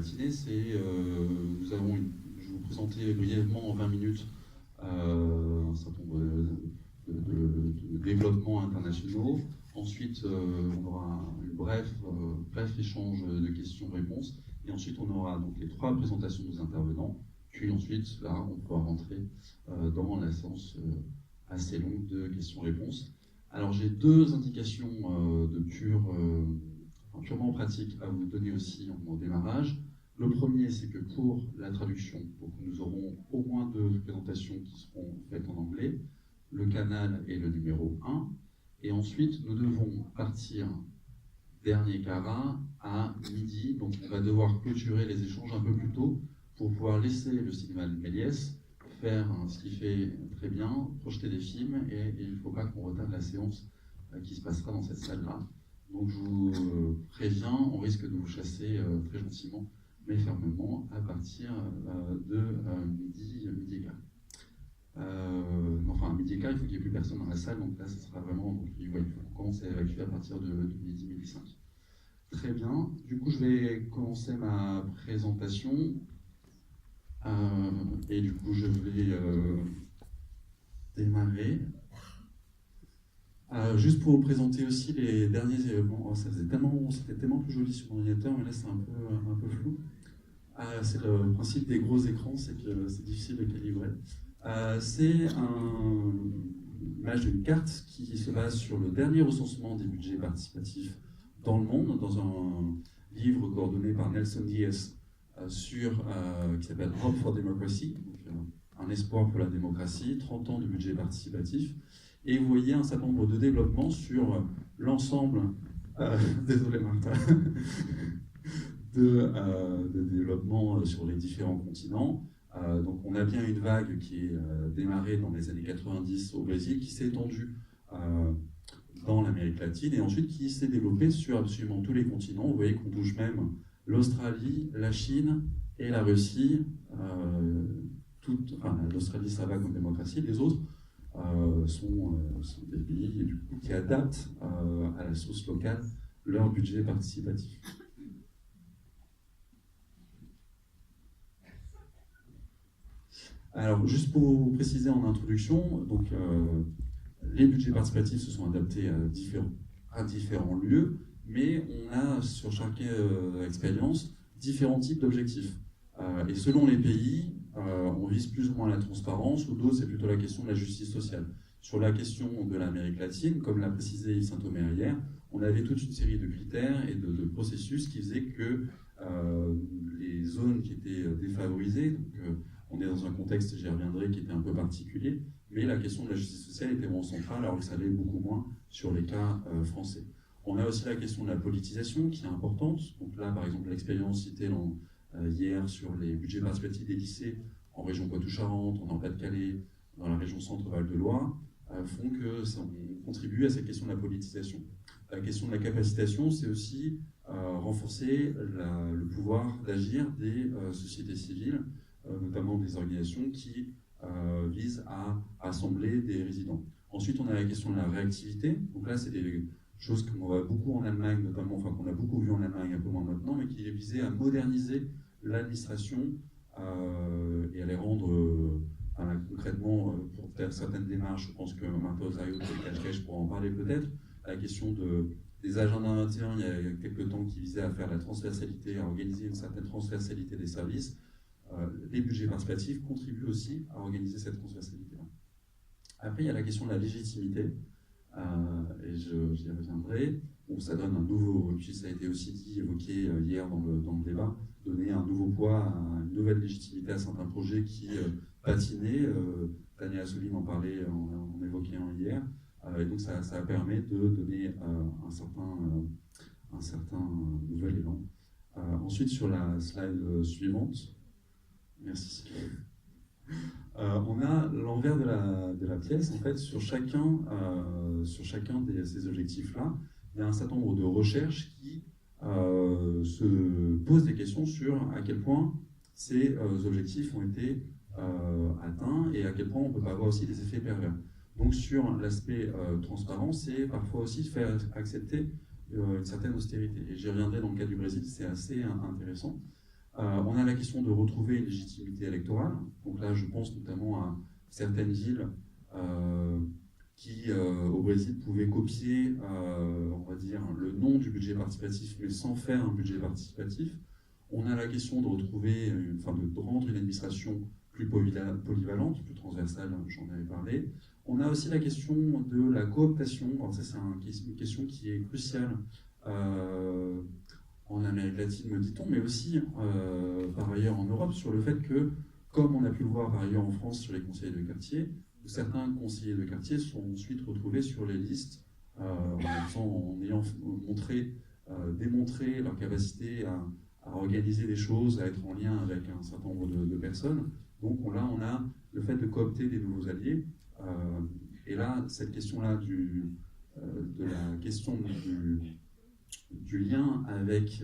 matinée, c'est je vais vous présenter brièvement en 20 minutes un certain nombre de développements internationaux. Ensuite, on aura un bref échange de questions-réponses. Et ensuite, on aura donc les 3 présentations des intervenants. Puis ensuite, là, on pourra rentrer dans la séance assez longue de questions-réponses. Alors, j'ai 2 indications purement pratiques à vous donner aussi en démarrage. Le premier, c'est que pour la traduction, donc nous aurons au moins 2 présentations qui seront faites en anglais, le canal est le numéro 1, et ensuite nous devons partir dernier carat à midi, donc on va devoir clôturer les échanges un peu plus tôt pour pouvoir laisser le cinéma de Méliès faire ce qu'il fait très bien, projeter des films, et il ne faut pas qu'on retarde la séance qui se passera dans cette salle-là. Donc je vous préviens, on risque de vous chasser très gentiment, mais fermement, à partir de midi et quart. Enfin, à midi et quart, il faut qu'il n'y ait plus personne dans la salle, donc là, ce sera vraiment... Donc, il faut qu'on commence à évacuer à partir de midi 5. Très bien. Du coup, je vais commencer ma présentation. Et du coup, je vais démarrer. Juste pour vous présenter aussi les derniers événements. Oh, c'était tellement plus joli sur mon ordinateur, mais là, c'est un peu flou. C'est le principe des gros écrans, c'est que c'est difficile de calibrer. C'est une image d'une carte qui se base sur le dernier recensement des budgets participatifs dans le monde, dans un livre coordonné par Nelson Diaz qui s'appelle Hope for Democracy, donc, un espoir pour la démocratie, 30 ans de budget participatif. Et vous voyez un certain nombre de développements sur l'ensemble, désolé Martha, de développement sur les différents continents. Donc on a bien une vague qui est démarrée dans les années 90 au Brésil, qui s'est étendue dans l'Amérique latine et ensuite qui s'est développée sur absolument tous les continents. Vous voyez qu'on touche même l'Australie, la Chine et la Russie. L'Australie, ça va comme démocratie, les autres sont des pays et du coup, qui adaptent à la sauce locale leur budget participatif. Alors, juste pour vous préciser en introduction, donc, les budgets participatifs se sont adaptés à différents lieux, mais on a sur chaque expérience différents types d'objectifs. Et selon les pays, on vise plus ou moins la transparence, ou d'autres, c'est plutôt la question de la justice sociale. Sur la question de l'Amérique latine, comme l'a précisé Yves Saint-Omer hier, on avait toute une série de critères et de processus qui faisaient que les zones qui étaient défavorisées, donc on est dans un contexte, j'y reviendrai, qui était un peu particulier, mais la question de la justice sociale était vraiment centrale, alors que ça l'est beaucoup moins sur les cas français. On a aussi la question de la politisation qui est importante. Donc là, par exemple, l'expérience citée hier sur les budgets participatifs des lycées en région Poitou-Charentes, en Pas-de-Calais, dans la région Centre-Val de Loire, font que ça contribue à cette question de la politisation. La question de la capacitation, c'est aussi renforcer le pouvoir d'agir des sociétés civiles, notamment des organisations qui visent à rassembler des résidents. Ensuite, on a la question de la réactivité. Donc là, c'est des choses qu'on voit beaucoup en Allemagne, notamment, enfin qu'on a beaucoup vu en Allemagne, un peu moins maintenant, mais qui visait à moderniser l'administration et à les rendre concrètement, pour faire certaines démarches, je pense que Martha Osario je pourrais en parler peut-être, la question des agendas 21, il y a quelques temps, qui visait à faire la transversalité, à organiser une certaine transversalité des services. Les budgets participatifs contribuent aussi à organiser cette transversalité-là. Après, il y a la question de la légitimité, et j'y reviendrai. Bon, ça donne un nouveau, puis ça a été aussi dit, évoqué hier dans le débat, donner un nouveau poids, une nouvelle légitimité à certains projets qui patinaient. Daniel Assouline en parlait en évoquant hier. Et donc ça permet de donner un certain nouvel élan. Ensuite, sur la slide suivante, merci. On a l'envers de la pièce, en fait, sur chacun de ces objectifs-là, il y a un certain nombre de recherches qui se posent des questions sur à quel point ces objectifs ont été atteints et à quel point on ne peut pas avoir aussi des effets pervers. Donc sur l'aspect transparence, c'est parfois aussi faire accepter une certaine austérité. Et j'y reviendrai dans le cas du Brésil, c'est assez intéressant. On a la question de retrouver une légitimité électorale. Donc là, je pense notamment à certaines villes qui, au Brésil, pouvaient copier, on va dire, le nom du budget participatif, mais sans faire un budget participatif. On a la question de retrouver, de rendre une administration plus polyvalente, plus transversale, j'en avais parlé. On a aussi la question de la cooptation. Alors ça, c'est une question qui est cruciale en Amérique latine, me dit-on, mais aussi par ailleurs en Europe, sur le fait que, comme on a pu le voir par ailleurs en France sur les conseillers de quartier, où certains conseillers de quartier sont ensuite retrouvés sur les listes en ayant démontré leur capacité à organiser des choses, à être en lien avec un certain nombre de personnes. Donc là, on a le fait de coopter des nouveaux alliés. Et là, cette question-là de la question du lien avec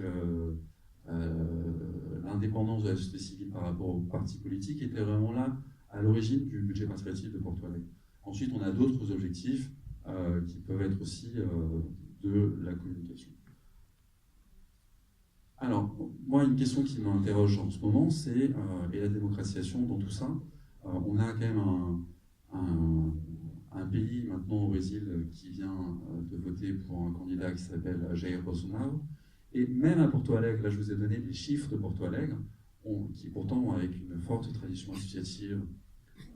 l'indépendance de la société civile par rapport aux partis politiques était vraiment là à l'origine du budget participatif de Porto Alegre. Ensuite, on a d'autres objectifs qui peuvent être aussi de la communication. Alors, moi, une question qui m'interroge en ce moment, c'est et la démocratisation dans tout ça. On a quand même un pays maintenant au Brésil qui vient de voter pour un candidat qui s'appelle Jair Bolsonaro. Et même à Porto Alegre, là je vous ai donné les chiffres de Porto Alegre, qui pourtant avec une forte tradition associative,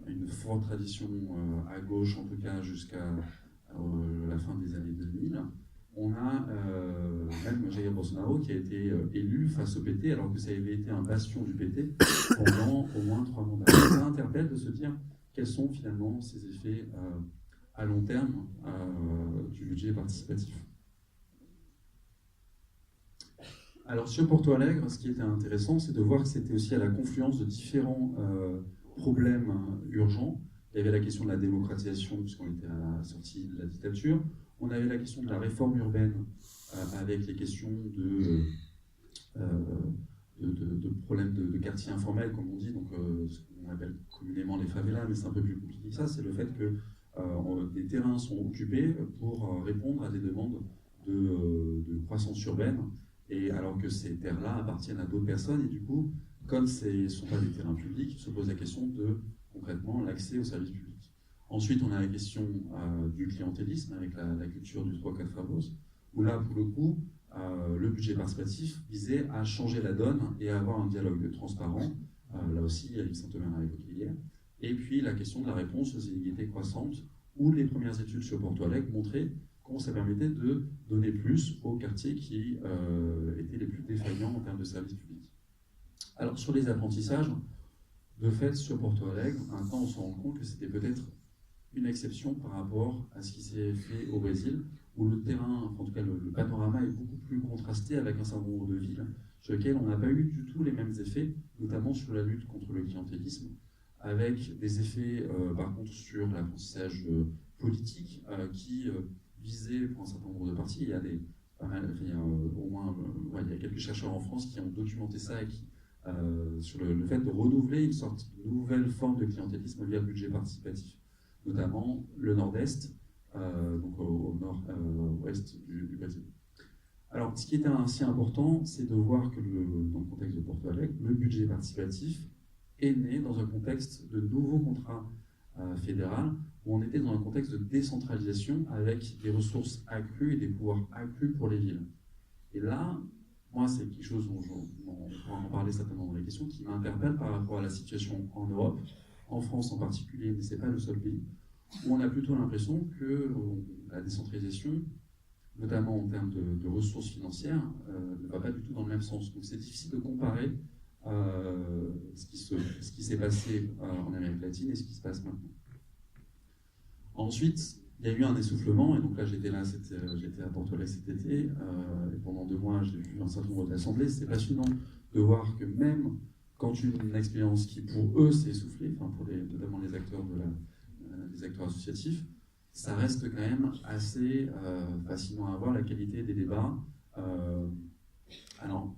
une forte tradition à gauche en tout cas jusqu'à la fin des années 2000, on a même Jair Bolsonaro qui a été élu face au PT alors que ça avait été un bastion du PT pendant au moins 3 mandats. Ça interpelle de se dire quels sont finalement ces effets à long terme du budget participatif. Alors sur Porto Alegre, ce qui était intéressant, c'est de voir que c'était aussi à la confluence de différents problèmes urgents. Il y avait la question de la démocratisation, puisqu'on était à la sortie de la dictature. On avait la question de la réforme urbaine, avec les questions de problèmes de quartiers informels, comme on dit, donc ce qu'on appelle communément les favelas, mais c'est un peu plus compliqué que ça. C'est le fait que des terrains sont occupés pour répondre à des demandes de croissance urbaine, et alors que ces terres-là appartiennent à d'autres personnes, et du coup, comme ce ne sont pas des terrains publics, se pose la question de, concrètement, l'accès aux services publics. Ensuite, on a la question du clientélisme, avec la culture du 3-4 Favos, où là, pour le coup, le budget participatif visait à changer la donne et à avoir un dialogue transparent. Là aussi, Yves Saint-Omer l'a évoqué hier. Et puis, la question de la réponse aux inégalités croissantes, où les premières études sur Porto Alegre montraient comment ça permettait de donner plus aux quartiers qui étaient les plus défaillants en termes de services publics. Alors, sur les apprentissages, de fait, sur Porto Alegre, un temps, on se rend compte que c'était peut-être une exception par rapport à ce qui s'est fait au Brésil, où le terrain, en tout cas le panorama est beaucoup plus contrasté avec un certain nombre de villes sur lesquelles on n'a pas eu du tout les mêmes effets, notamment sur la lutte contre le clientélisme, avec des effets par contre sur l'apprentissage politique qui visait pour un certain nombre de partis. Il y a il y a quelques chercheurs en France qui ont documenté ça et qui, sur le fait de renouveler une sorte de nouvelle forme de clientélisme via le budget participatif, notamment le nord-est, donc au nord-ouest du Brésil. Alors, ce qui était ainsi important, c'est de voir que dans le contexte de Porto Alegre, le budget participatif est né dans un contexte de nouveau contrat fédéral, où on était dans un contexte de décentralisation avec des ressources accrues et des pouvoirs accrus pour les villes. Et là, moi, c'est quelque chose dont on pourra en parler certainement dans les questions, qui m'interpelle par rapport à la situation en Europe, en France en particulier, mais ce n'est pas le seul pays, où on a plutôt l'impression que la décentralisation, notamment en termes de ressources financières, ne va pas du tout dans le même sens. Donc c'est difficile de comparer ce qui s'est passé en Amérique latine et ce qui se passe maintenant. Ensuite, il y a eu un essoufflement, et donc là j'étais à Porto Alegre cet été, et pendant 2 mois j'ai vu un certain nombre d'assemblées. C'est passionnant de voir que même quand une expérience qui pour eux s'est essoufflée, enfin pour notamment les acteurs les acteurs associatifs, ça reste quand même assez fascinant à voir la qualité des débats. Alors,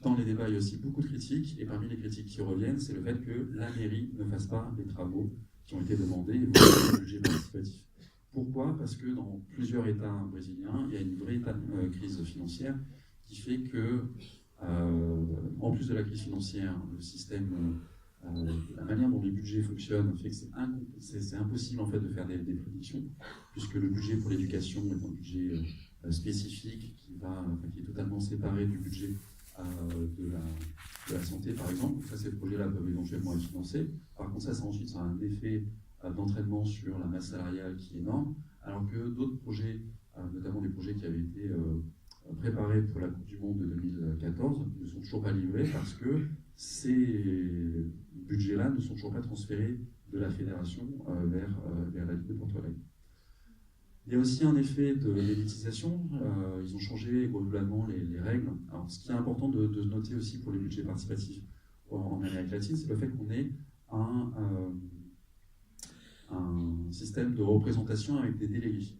dans les débats, il y a aussi beaucoup de critiques, et parmi les critiques qui reviennent, c'est le fait que la mairie ne fasse pas les travaux qui ont été demandés et le budget participatif. Pourquoi ? Parce que dans plusieurs États brésiliens, il y a une vraie crise financière qui fait que En plus de la crise financière, le système, la manière dont les budgets fonctionnent fait que c'est impossible en fait de faire des prédictions, puisque le budget pour l'éducation est un budget spécifique qui est totalement séparé du budget de la santé, par exemple. Donc ça, ces projets-là peuvent éventuellement être financés. Par contre, ensuite, ça a un effet d'entraînement sur la masse salariale qui est énorme, alors que d'autres projets, notamment des projets qui avaient été préparés pour la Coupe du Monde de 2014, ne sont toujours pas livrés parce que ces budgets-là ne sont toujours pas transférés de la fédération vers la Ligue de Porto Alegre. Il y a aussi un effet de l'élitisation. Ils ont changé globalement les règles. Alors, ce qui est important de noter aussi pour les budgets participatifs en Amérique latine, c'est le fait qu'on ait un système de représentation avec des délégués.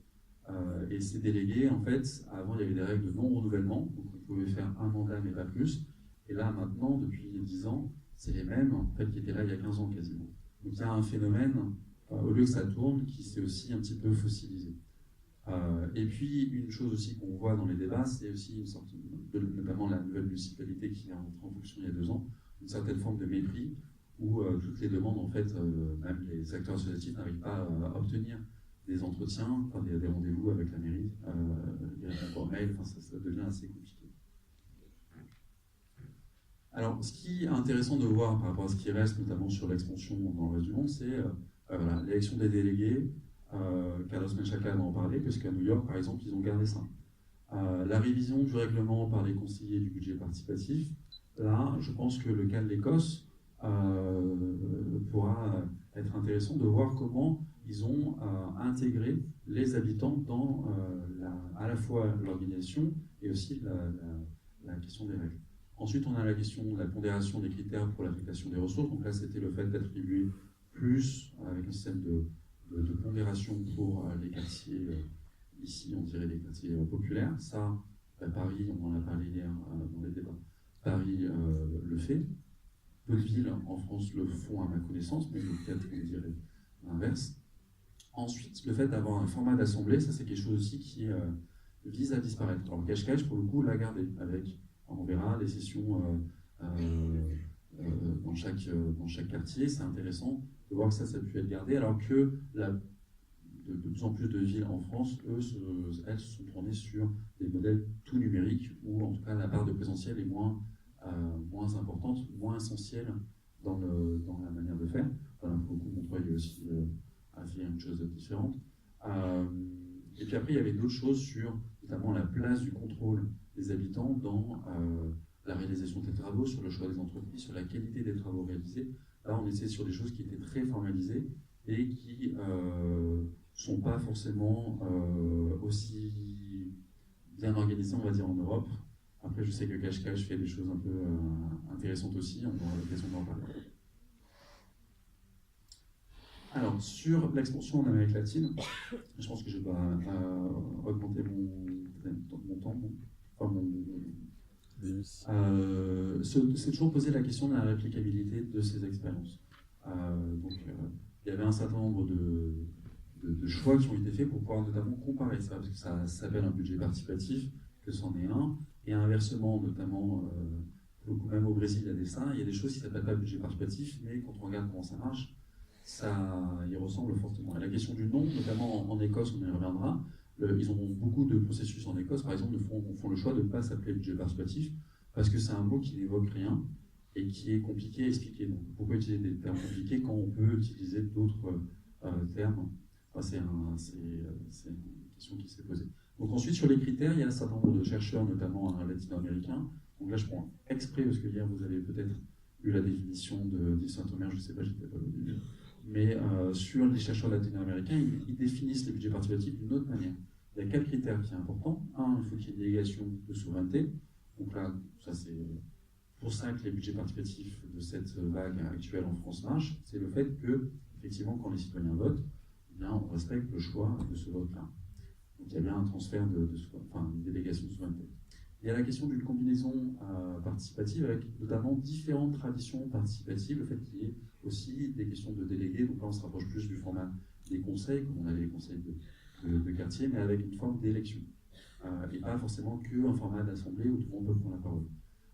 Et ces délégués, en fait, avant, il y avait des règles de non-renouvellement, donc on pouvait faire un mandat, mais pas plus. Et là, maintenant, depuis 10 ans, c'est les mêmes, en fait, qui étaient là il y a 15 ans quasiment. Donc il y a un phénomène, au lieu que ça tourne, qui s'est aussi un petit peu fossilisé. Et puis, une chose aussi qu'on voit dans les débats, c'est aussi une sorte notamment la nouvelle municipalité qui est entrée en fonction il y a 2 ans, une certaine forme de mépris, où toutes les demandes, en fait, même les acteurs associatifs n'arrivent pas à obtenir des entretiens, enfin, des rendez-vous avec la mairie, des réponses par mail, enfin, ça devient assez compliqué. Alors, ce qui est intéressant de voir par rapport à ce qui reste, notamment sur l'expansion dans le reste du monde, c'est voilà, l'élection des délégués. Carlos Menchaca va en parler, parce qu'à New York, par exemple, ils ont gardé ça. La révision du règlement par les conseillers du budget participatif, là, je pense que le cas de l'Écosse pourra être intéressant de voir comment ils ont intégré les habitants dans à la fois l'organisation et aussi la question des règles. Ensuite, on a la question de la pondération des critères pour l'affectation des ressources. Donc là, c'était le fait d'attribuer plus avec un système de pondération pour les quartiers, ici on dirait les quartiers populaires. Ça, Paris, on en a parlé hier dans les débats, Paris le fait. Peu de villes en France le font à ma connaissance, mais peut-être on dirait l'inverse. Ensuite, le fait d'avoir un format d'assemblée, ça c'est quelque chose aussi qui vise à disparaître. Alors le cache-cache, pour le coup, l'a gardé avec, on verra, les sessions dans chaque quartier, c'est intéressant de voir que ça a pu être gardé, alors que de plus en plus de villes en France, elles se sont tournées sur des modèles tout numériques, où en tout cas la part de présentiel est moins importante, moins essentielle dans la manière de faire. Voilà, pour le coup, Montreuil aussi a fait une chose différente. Et puis après, il y avait d'autres choses sur notamment la place du contrôle des habitants dans la réalisation des travaux, sur le choix des entreprises, sur la qualité des travaux réalisés. Là, on était sur des choses qui étaient très formalisées et qui sont pas forcément aussi bien organisées, on va dire, en Europe. Après, je sais que Cache-Cache fait des choses un peu intéressantes aussi, on aura l'occasion d'en parler. Alors, sur l'expansion en Amérique latine, je pense que je vais augmenter mon temps, c'est toujours poser la question de la réplicabilité de ces expériences. Il y avait un certain nombre de choix qui ont été faits pour pouvoir notamment comparer ça, parce que ça s'appelle un budget participatif, que c'en est un, et inversement, notamment, même au Brésil, il y a des choses qui ne s'appellent pas budget participatif, mais quand on regarde comment ça marche, ça y ressemble fortement. Et la question du nom, notamment en Écosse, on y reviendra, ils ont beaucoup de processus en Écosse, par exemple, font le choix de ne pas s'appeler budget participatif, parce que c'est un mot qui n'évoque rien, et qui est compliqué à expliquer. Donc, pourquoi utiliser des termes compliqués quand on peut utiliser d'autres termes? Enfin, c'est une question qui s'est posée. Donc ensuite, sur les critères, il y a un certain nombre de chercheurs, notamment latino-américains. Donc là, je prends exprès, parce que hier, vous avez peut-être eu la définition de Saint-Omer, je ne sais pas, j'étais pas au début. Mais sur les chercheurs latino-américains, ils définissent les budgets participatifs d'une autre manière. Il y a 4 critères qui sont importants. Un, il faut qu'il y ait une délégation de souveraineté. Donc là, ça c'est pour ça que les budgets participatifs de cette vague actuelle en France marchent. C'est le fait que, effectivement, quand les citoyens votent, eh bien, on respecte le choix de ce vote-là. Donc il y a bien un transfert une délégation de souveraineté. Il y a la question d'une combinaison participative avec notamment différentes traditions participatives, le fait qu'il y ait aussi des questions de délégués. Donc là, on se rapproche plus du format des conseils, comme on avait les conseils de quartier, mais avec une forme d'élection. Et pas forcément qu'un format d'assemblée où tout le monde peut prendre la parole.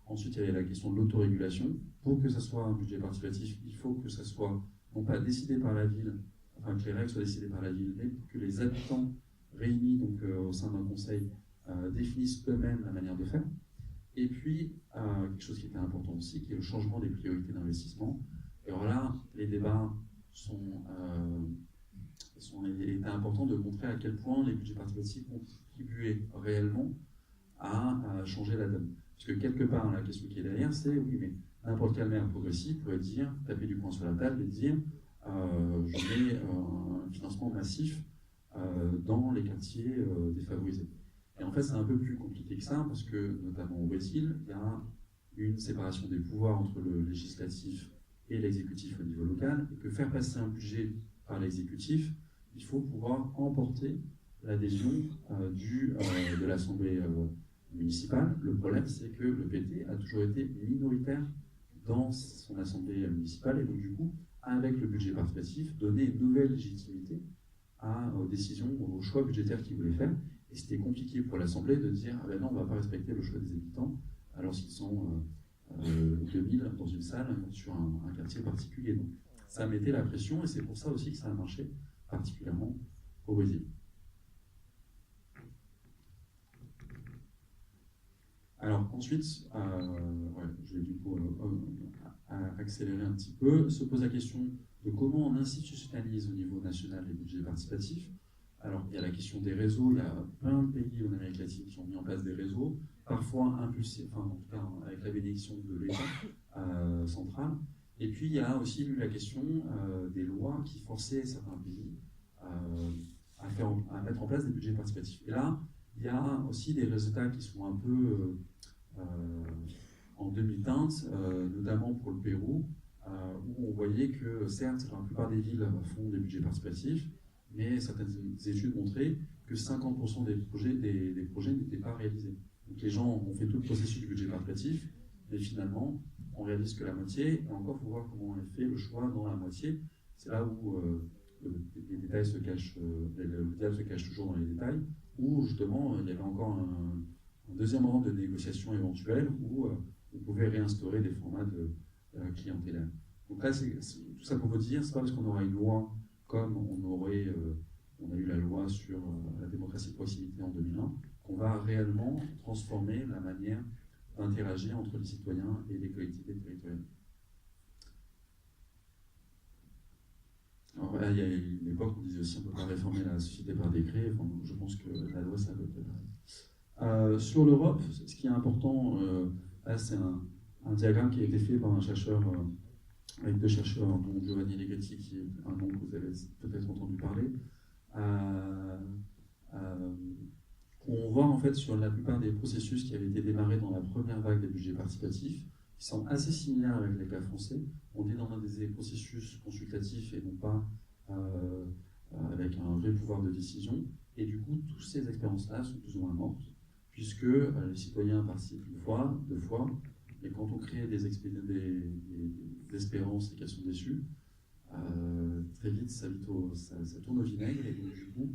Ensuite, il y avait la question de l'autorégulation. Pour que ça soit un budget participatif, il faut que ça soit non pas décidé par la ville, enfin que les règles soient décidées par la ville, mais que les habitants réunis donc, au sein d'un conseil définissent eux-mêmes la manière de faire. Et puis, quelque chose qui était important aussi, qui est le changement des priorités d'investissement. Et alors là, les débats il était important de montrer à quel point les budgets participatifs contribuaient réellement à changer la donne. Parce que quelque part, la question qui est derrière, c'est oui, mais n'importe quel maire progressif pourrait dire, taper du poing sur la table et dire je mets un financement massif dans les quartiers défavorisés. Et en fait, c'est un peu plus compliqué que ça, parce que, notamment au Brésil, il y a une séparation des pouvoirs entre le législatif et l'exécutif au niveau local, et que faire passer un budget par l'exécutif, il faut pouvoir emporter l'adhésion de l'Assemblée municipale. Le problème, c'est que le PT a toujours été minoritaire dans son Assemblée municipale, et donc du coup, avec le budget participatif, donner une nouvelle légitimité aux décisions, aux choix budgétaires qu'il voulait faire. Et c'était compliqué pour l'Assemblée de dire « Ah ben non, on ne va pas respecter le choix des habitants », alors qu'ils sont 2000 dans une salle sur un quartier particulier. Donc ça mettait la pression, et c'est pour ça aussi que ça a marché, particulièrement au Brésil. Alors ensuite, je vais du coup accélérer un petit peu, se pose la question de comment on institutionnalise au niveau national les budgets participatifs. Alors il y a la question des réseaux, il y a plein de pays en Amérique latine qui ont mis en place des réseaux, parfois impulsés, enfin en tout cas avec la bénédiction de l'État central. Et puis il y a aussi la question des lois qui forçaient certains pays à mettre en place des budgets participatifs. Et là, il y a aussi des résultats qui sont un peu en demi-teinte, notamment pour le Pérou, où on voyait que certes, la plupart des villes font des budgets participatifs, mais certaines études montraient que 50% des projets n'étaient pas réalisés. Donc les gens ont fait tout le processus du budget participatif, mais finalement, on réalise que la moitié, et encore, il faut voir comment on a fait le choix dans la moitié. C'est là où les détails se cachent, le diable se cache toujours dans les détails, où justement, il y avait encore un deuxième round de négociations éventuelles où on pouvait réinstaurer des formats de clientélaires. Donc là, tout ça pour vous dire, c'est pas parce qu'on aura une loi comme on a eu la loi sur la démocratie de proximité en 2001, qu'on va réellement transformer la manière d'interagir entre les citoyens et les collectivités territoriales. Alors voilà, il y a une époque où on disait aussi qu'on ne peut pas réformer la société par décret. Enfin, je pense que la loi, ça veut dire. Sur l'Europe, ce qui est important, là, c'est un diagramme qui a été fait par un chercheur, avec deux chercheurs, dont Giovanni Legatti, qui est un nom que vous avez peut-être entendu parler. On voit en fait sur la plupart des processus qui avaient été démarrés dans la première vague des budgets participatifs, qui sont assez similaires avec les cas français. On est dans des processus consultatifs et non pas avec un vrai pouvoir de décision. Et du coup, toutes ces expériences-là sont plus ou moins mortes, puisque les citoyens participent une fois, deux fois, et quand on crée des espérances et qu'elles sont déçues, très vite ça tourne au vinaigre, et donc du coup,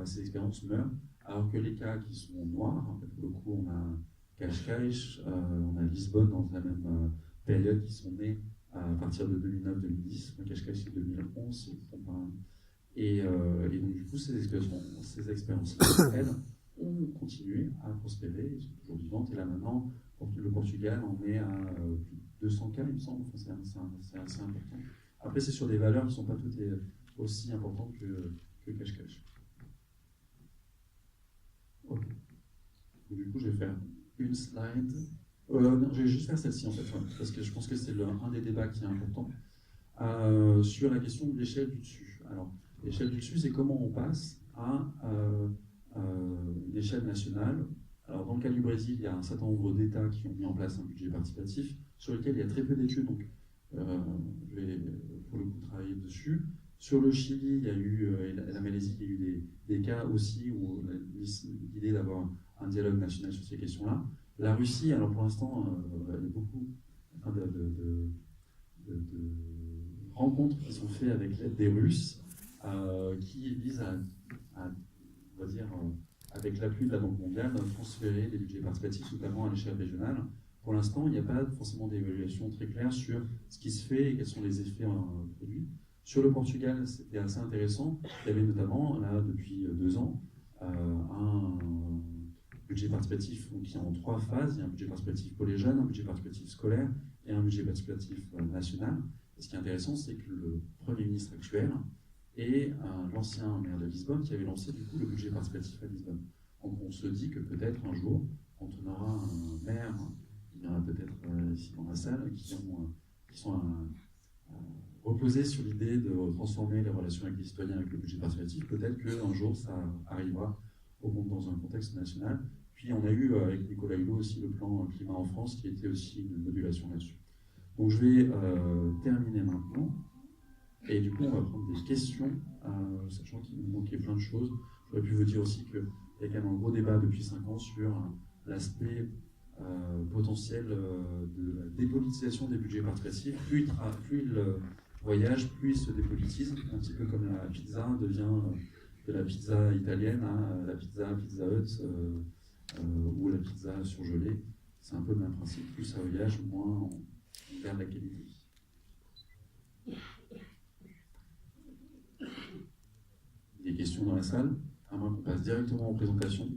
ces expériences meurent. Alors que les cas qui sont noirs, en fait, pour le coup, on a Cascais, on a Lisbonne dans la même période, qui sont nés à partir de 2009-2010. Cascais, c'est 2011, et donc du coup, ces expériences-là, elles, ont continué à prospérer, elles sont toujours vivantes, et là maintenant, le Portugal en est à plus de 200 cas, il me semble, enfin, c'est assez important. Après, c'est sur des valeurs qui ne sont pas toutes aussi importantes que Cascais. Okay. Du coup, je vais faire une slide. Non, je vais juste faire celle-ci en fait, parce que je pense que c'est un des débats qui est important sur la question de l'échelle du dessus. Alors, l'échelle du dessus, c'est comment on passe à une échelle nationale. Alors, dans le cas du Brésil, il y a un certain nombre d'États qui ont mis en place un budget participatif sur lequel il y a très peu d'études, donc je vais pour le coup travailler dessus. Sur le Chili, il y a eu, et la Malaisie, il y a eu des cas aussi où l'idée d'avoir un dialogue national sur ces questions-là. La Russie, alors pour l'instant, il y a beaucoup de rencontres qui sont faites avec l'aide des Russes, qui visent à on va dire, avec l'appui de la Banque mondiale, transférer des budgets participatifs, notamment à l'échelle régionale. Pour l'instant, il n'y a pas forcément d'évaluation très claire sur ce qui se fait et quels sont les effets produits. Sur le Portugal, c'était assez intéressant. Il y avait notamment, là, depuis 2 ans, un budget participatif qui est en 3 phases. Il y a un budget participatif pour les jeunes, un budget participatif scolaire et un budget participatif national. Et ce qui est intéressant, c'est que le Premier ministre actuel et l'ancien maire de Lisbonne qui avait lancé du coup le budget participatif à Lisbonne. Donc on se dit que peut-être un jour, quand on aura un maire, il y en a peut-être ici dans la salle, qui sont reposés sur l'idée de transformer les relations avec les citoyens avec le budget participatif, peut-être qu'un jour ça arrivera dans un contexte national. Puis on a eu avec Nicolas Hulot aussi le plan climat en France qui était aussi une modulation là-dessus. Donc je vais terminer maintenant. Et du coup, on va prendre des questions, sachant qu'il nous manquait plein de choses. J'aurais pu vous dire aussi qu'il y a quand même un gros débat depuis 5 ans sur l'aspect potentiel de la dépolitisation des budgets participatifs. Plus il voyage, plus il se dépolitise, un petit peu comme la pizza devient de la pizza italienne à la Pizza Hut ou la pizza surgelée. C'est un peu le même principe. Plus ça voyage, moins on perd la qualité. Des questions dans la salle, à moins qu'on passe directement aux présentations.